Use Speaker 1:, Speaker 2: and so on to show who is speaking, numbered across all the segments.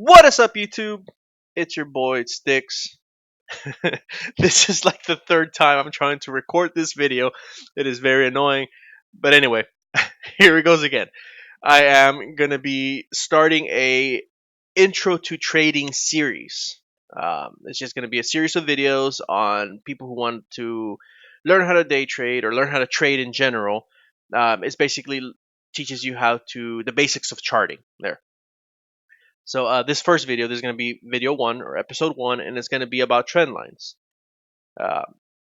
Speaker 1: What is up, YouTube? It's your boy Sticks. This is like the third time I'm trying to record this video. It is very annoying. But anyway, here it goes again. I am gonna be starting a intro to trading series. It's just gonna be a series of videos on people who want to learn how to day trade or learn how to trade in general. It's basically teaches you how to the basics of charting. There. So this first video, this is going to be video one or episode one, and it's going to be about trend lines. Uh,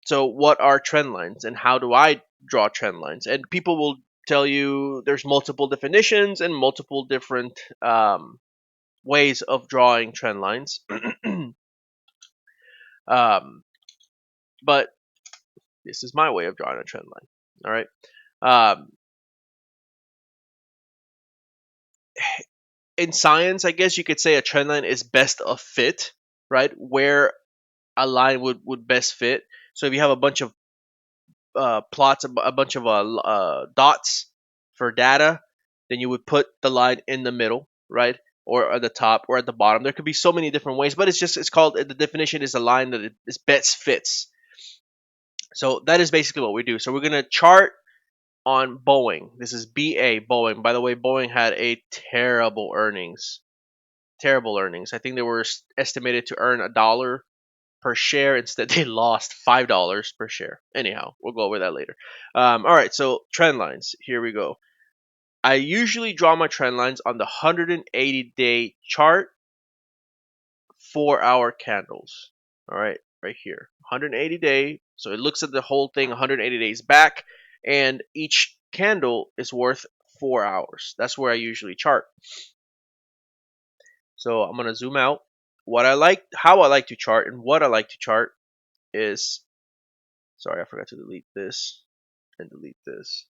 Speaker 1: so what are trend lines, and how do I draw trend lines? And people will tell you there's multiple definitions and multiple different ways of drawing trend lines. um, but this is my way of drawing a trend line. All right. Um, in science, I guess you could say a trend line is best of fit, right? Where a line would best fit. So if you have a bunch of plots, a bunch of dots for data, then you would put the line in the middle, right? Or at the top or at the bottom. There could be so many different ways, but it's called, the definition is a line that is best fits. So that is basically what we do. So we're gonna chart on Boeing. This is BA Boeing. By the way, Boeing had a terrible earnings. Terrible earnings. I think they were estimated to earn $1 per share. Instead, they lost $5 per share. Anyhow, we'll go over that later. All right, so trend lines. Here we go. I usually draw my trend lines on the 180-day chart, 4-hour candles. All right here, 180-day. So it looks at the whole thing 180 days back, and each candle is worth 4 hours. That's where I usually chart. So I'm gonna zoom out. How I like to chart, and what I like to chart is, sorry, I forgot to delete this and delete this.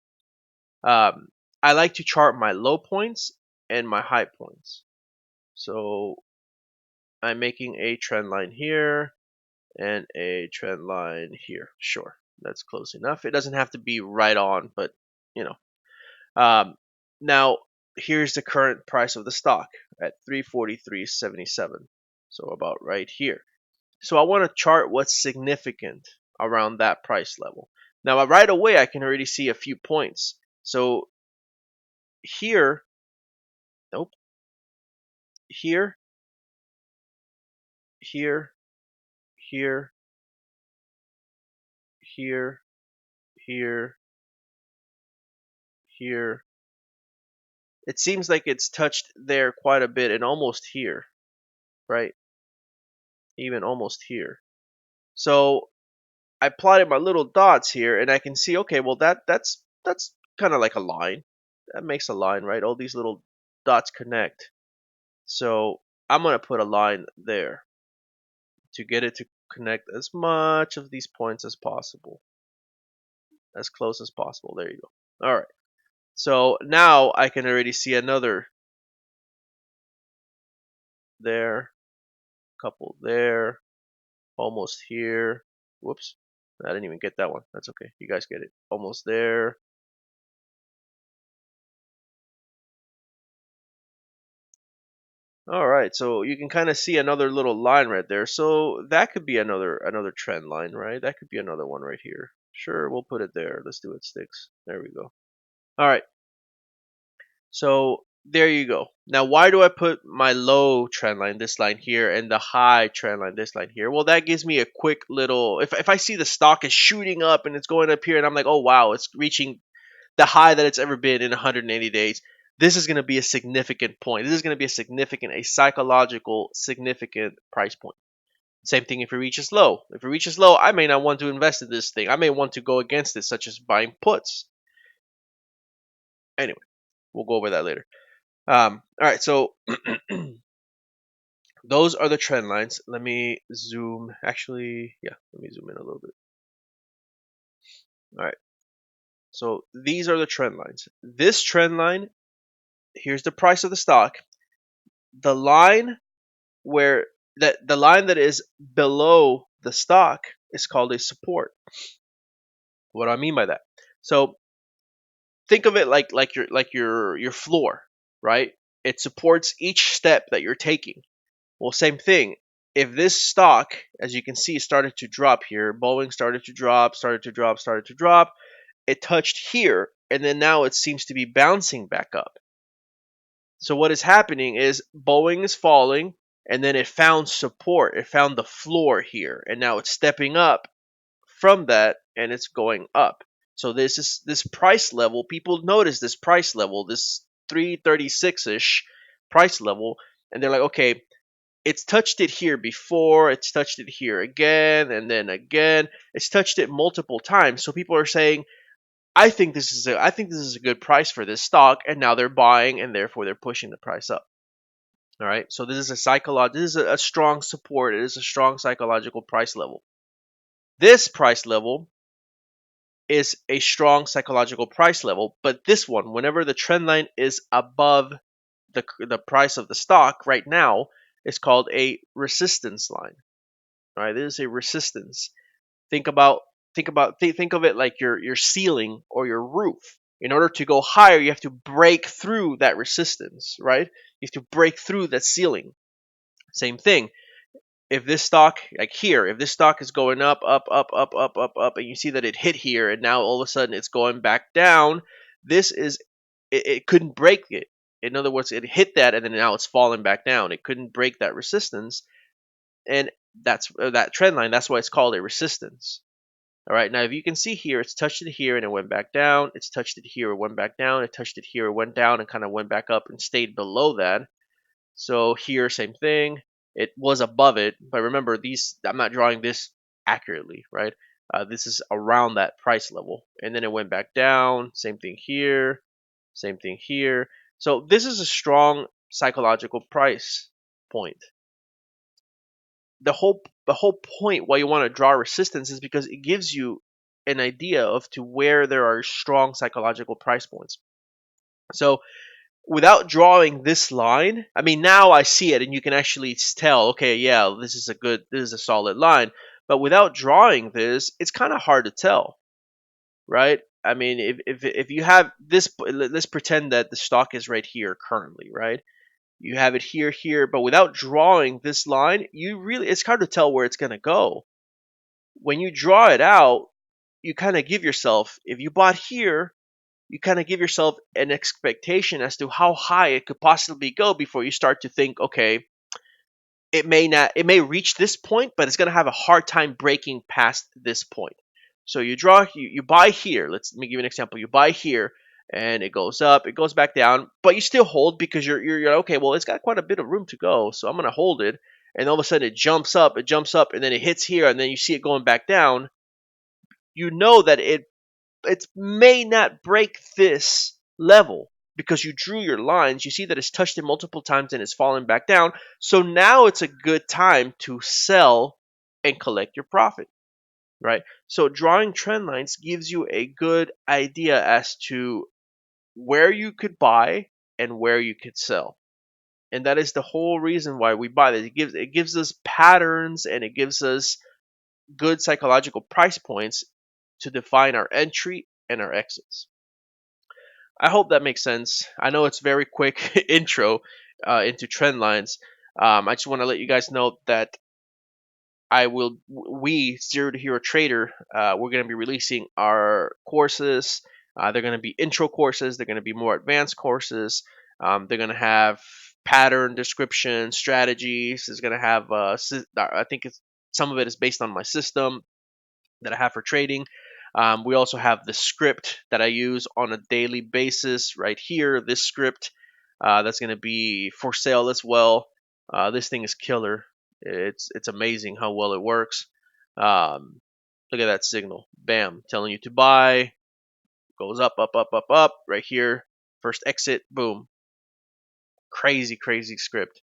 Speaker 1: I like to chart my low points and my high points. So I'm making a trend line here and a trend line here. Sure, that's close enough. It doesn't have to be right on, but you know. Now here's the current price of the stock at 343.77. So about right here. So I want to chart what's significant around that price level. Now right away I can already see a few points. So here, nope, here, here, here, here, here, here. It seems like it's touched there quite a bit and almost here, right? Even almost here. So I plotted my little dots here and I can see, okay, well that's kind of like a line. That makes a line, right? All these little dots connect. So I'm going to put a line there to get it to connect as much of these points as possible. As close as possible. There you go. All right. So now I can already see another there, couple there, almost here. Whoops. I didn't even get that one. That's okay. You guys get it. Almost there. All right. So you can kind of see another little line right there. So that could be another trend line, right? That could be another one right here. Sure, we'll put it there. Let's do it, Sticks. There we go. All right. So there you go. Now, why do I put my low trend line, this line here, and the high trend line, this line here? Well, that gives me a quick little, if I see the stock is shooting up and it's going up here and I'm like, oh, wow, it's reaching the high that it's ever been in 180 days. This is going to be a significant point. This is going to be a psychological, significant price point. Same thing if it reaches low. If it reaches low, I may not want to invest in this thing. I may want to go against it, such as buying puts. Anyway, we'll go over that later. All right, so those are the trend lines. Let me zoom. Actually, yeah, let me zoom in a little bit. All right, so these are the trend lines. This trend line, here's the price of the stock. The line the line that is below the stock is called a support. What do I mean by that? So think of it like your floor, right? It supports each step that you're taking. Well, same thing. If this stock, as you can see, started to drop here, Boeing started to drop, started to drop, started to drop, it touched here, and then now it seems to be bouncing back up. So what is happening is Boeing is falling, and then it found support. It found the floor here, and now it's stepping up from that, and it's going up. So this price level. People notice this price level, this 336-ish price level, and they're like, okay, it's touched it here before, it's touched it here again, and then again. It's touched it multiple times. So people are saying, I think this is a good price for this stock, and now they're buying, and therefore they're pushing the price up. All right. So this is this is a strong support. It is a strong psychological price level. This price level is a strong psychological price level, but this one, whenever the trend line is above the price of the stock right now, is called a resistance line. All right, this is a resistance. Think about think of it like your ceiling or your roof. In order to go higher, you have to break through that resistance, right? You have to break through that ceiling. Same thing. If this stock, like here, if this stock is going up, up, up, up, up, up, up, and you see that it hit here, and now all of a sudden it's going back down, this is it couldn't break it. In other words, it hit that, and then now it's falling back down. It couldn't break that resistance, and that's that trend line. That's why it's called a resistance. All right, now if you can see here, it's touched it here and it went back down. It's touched it here, it went back down. It touched it here, it went down, and kind of went back up and stayed below that. So here, same thing. It was above it, but remember, these I'm not drawing this accurately, right? This is around that price level, and then it went back down. Same thing here, same thing here. So this is a strong psychological price point. The whole point why you want to draw resistance is because it gives you an idea of to where there are strong psychological price points. So without drawing this line, I mean, now I see it and you can actually tell, okay, yeah, this is a solid line. But without drawing this, it's kind of hard to tell, right? I mean, if you have this, let's pretend that the stock is right here currently, right? You have it here, here, but without drawing this line, it's hard to tell where it's going to go. When you draw it out, you kind of give yourself, if you bought here, you kind of give yourself an expectation as to how high it could possibly go before you start to think, okay, it may reach this point, but it's going to have a hard time breaking past this point. So you buy here. Let me give you an example. You buy here and it goes up, it goes back down, but you still hold because you're okay, well, it's got quite a bit of room to go, so I'm going to hold it. And all of a sudden it jumps up, and then it hits here, and then you see it going back down. You know that it may not break this level because you drew your lines. You see that it's touched it multiple times and it's fallen back down. So now it's a good time to sell and collect your profit, right? So drawing trend lines gives you a good idea as to where you could buy and where you could sell. And that is the whole reason why we buy this. It gives us patterns, and it gives us good psychological price points to define our entry and our exits. I hope that makes sense. I know it's very quick intro into trend lines. I just want to let you guys know that we Zero to Hero Trader, we're going to be releasing our courses. They're going to be intro courses. They're going to be more advanced courses. They're going to have pattern description, strategies. It's going to have, I think some of it is based on my system that I have for trading. We also have the script that I use on a daily basis right here. This script that's going to be for sale as well. This thing is killer. It's amazing how well it works. Look at that signal. Bam, telling you to buy. Goes up, up, up, up, up. Right here. First exit. Boom. Crazy, crazy script.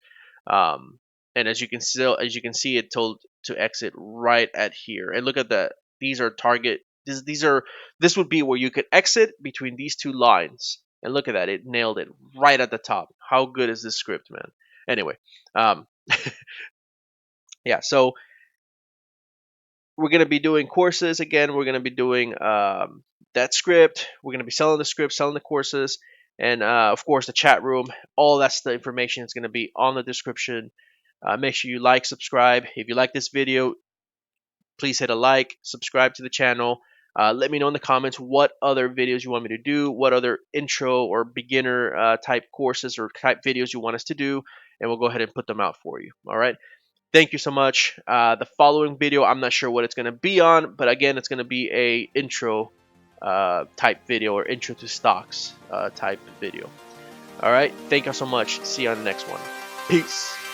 Speaker 1: And as you can see, it told to exit right at here. And look at that. These are target. This would be where you could exit between these two lines. And look at that. It nailed it right at the top. How good is this script, man? Anyway, um, yeah. So we're gonna be doing courses again. We're gonna be doing that script. We're gonna be selling the script, selling the courses, and of course the chat room. All that's the information is gonna be on the description. Make sure you like, subscribe. If you like this video, please hit a like, subscribe to the channel. Let me know in the comments what other videos you want me to do, what other intro or beginner type courses or type videos you want us to do, and we'll go ahead and put them out for you. All right. Thank you so much. The following video, I'm not sure what it's going to be on, but again, it's going to be a intro type video or intro to stocks type video. All right. Thank you so much. See you on the next one. Peace.